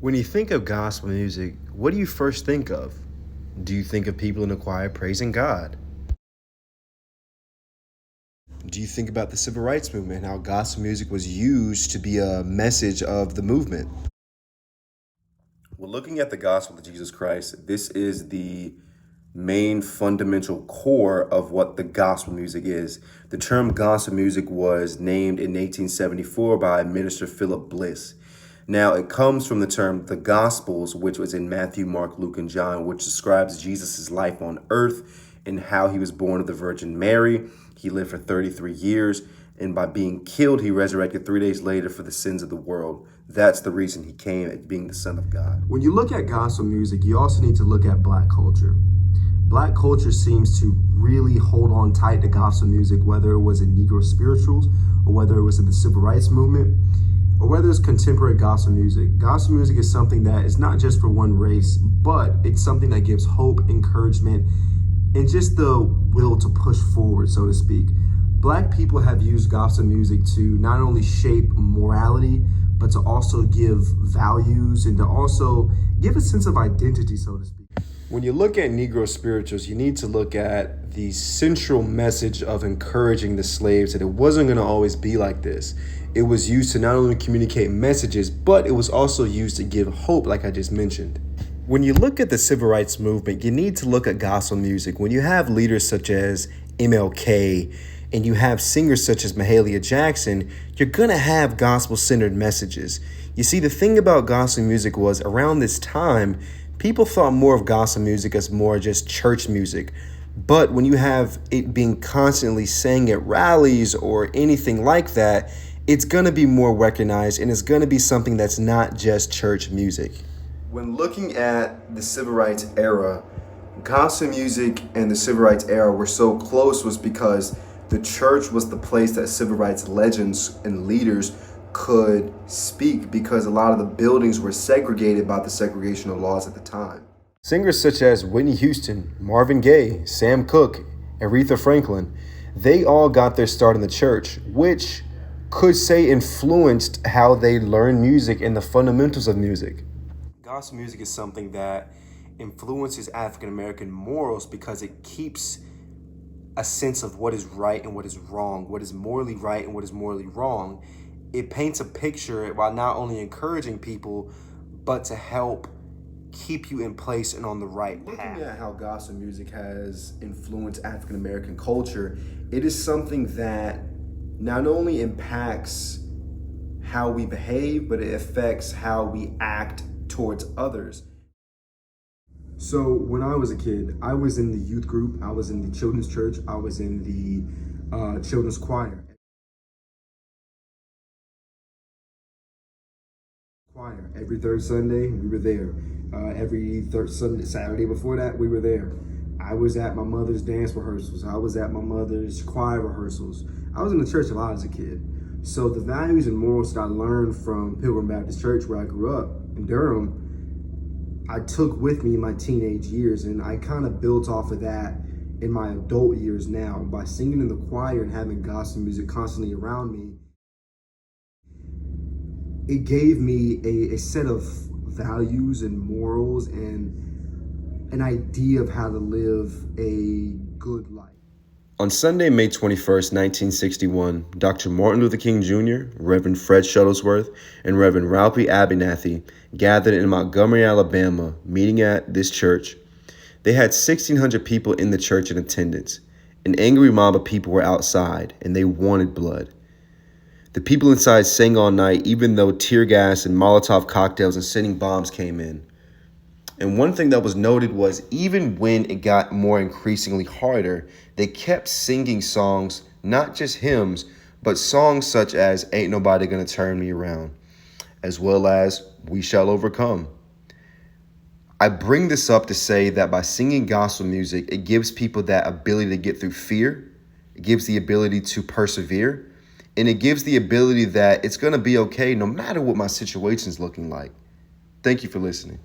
When you think of gospel music, what do you first think of? Do you think of people in the choir praising God? Do you think about the civil rights movement and how gospel music was used to be a message of the movement? Well, looking at the gospel of Jesus Christ, this is the main fundamental core of what the gospel music is. The term gospel music was named in 1874 by Minister Philip Bliss. Now, it comes from the term the Gospels, which was in Matthew, Mark, Luke, and John, which describes Jesus' life on earth and how he was born of the Virgin Mary. He lived for 33 years, and by being killed, he resurrected 3 days later for the sins of the world. That's the reason he came, at being the Son of God. When you look at gospel music, you also need to look at Black culture. Black culture seems to really hold on tight to gospel music, whether it was in Negro spirituals or whether it was in the civil rights movement, or whether it's contemporary gospel music. Gospel music is something that is not just for one race, but it's something that gives hope, encouragement, and just the will to push forward, so to speak. Black people have used gospel music to not only shape morality, but to also give values and to also give a sense of identity, so to speak. When you look at Negro spirituals, you need to look at the central message of encouraging the slaves that it wasn't going to always be like this. It was used to not only communicate messages, but it was also used to give hope, like I just mentioned. When you look at the civil rights movement, you need to look at gospel music. When you have leaders such as MLK and you have singers such as Mahalia Jackson, you're going to have gospel-centered messages. You see, the thing about gospel music was around this time, people thought more of gospel music as more just church music. But when you have it being constantly sang at rallies or anything like that, it's going to be more recognized and it's going to be something that's not just church music. When looking at the civil rights era, gospel music and the civil rights era were so close was because the church was the place that civil rights legends and leaders could speak, because a lot of the buildings were segregated by the segregational laws at the time. Singers such as Whitney Houston, Marvin Gaye, Sam Cooke, Aretha Franklin, they all got their start in the church, which could say influenced how they learned music and the fundamentals of music. Gospel music is something that influences African American morals because it keeps a sense of what is right and what is wrong, what is morally right and what is morally wrong. It paints a picture while not only encouraging people, but to help keep you in place and on the right path. Looking at how gospel music has influenced African American culture, it is something that not only impacts how we behave, but it affects how we act towards others. So when I was a kid, I was in the youth group, I was in the children's church, I was in the children's choir. Every third Sunday, we were there. Every third Sunday, Saturday before that, we were there. I was at my mother's dance rehearsals. I was at my mother's choir rehearsals. I was in the church a lot as a kid. So the values and morals that I learned from Pilgrim Baptist Church, where I grew up in Durham, I took with me in my teenage years, and I kind of built off of that in my adult years now by singing in the choir and having gospel music constantly around me. It gave me a set of values and morals and an idea of how to live a good life. On Sunday, May 21st, 1961, Dr. Martin Luther King Jr., Reverend Fred Shuttlesworth, and Reverend Ralphie Abernathy gathered in Montgomery, Alabama, meeting at this church. They had 1,600 people in the church in attendance. An angry mob of people were outside, and they wanted blood. The people inside sang all night, even though tear gas and Molotov cocktails and sending bombs came in. And one thing that was noted was even when it got more increasingly harder, they kept singing songs, not just hymns, but songs such as Ain't Nobody Gonna Turn Me Around, as well as We Shall Overcome. I bring this up to say that by singing gospel music, it gives people that ability to get through fear, it gives the ability to persevere, and it gives the ability that it's gonna be okay no matter what my situation's looking like. Thank you for listening.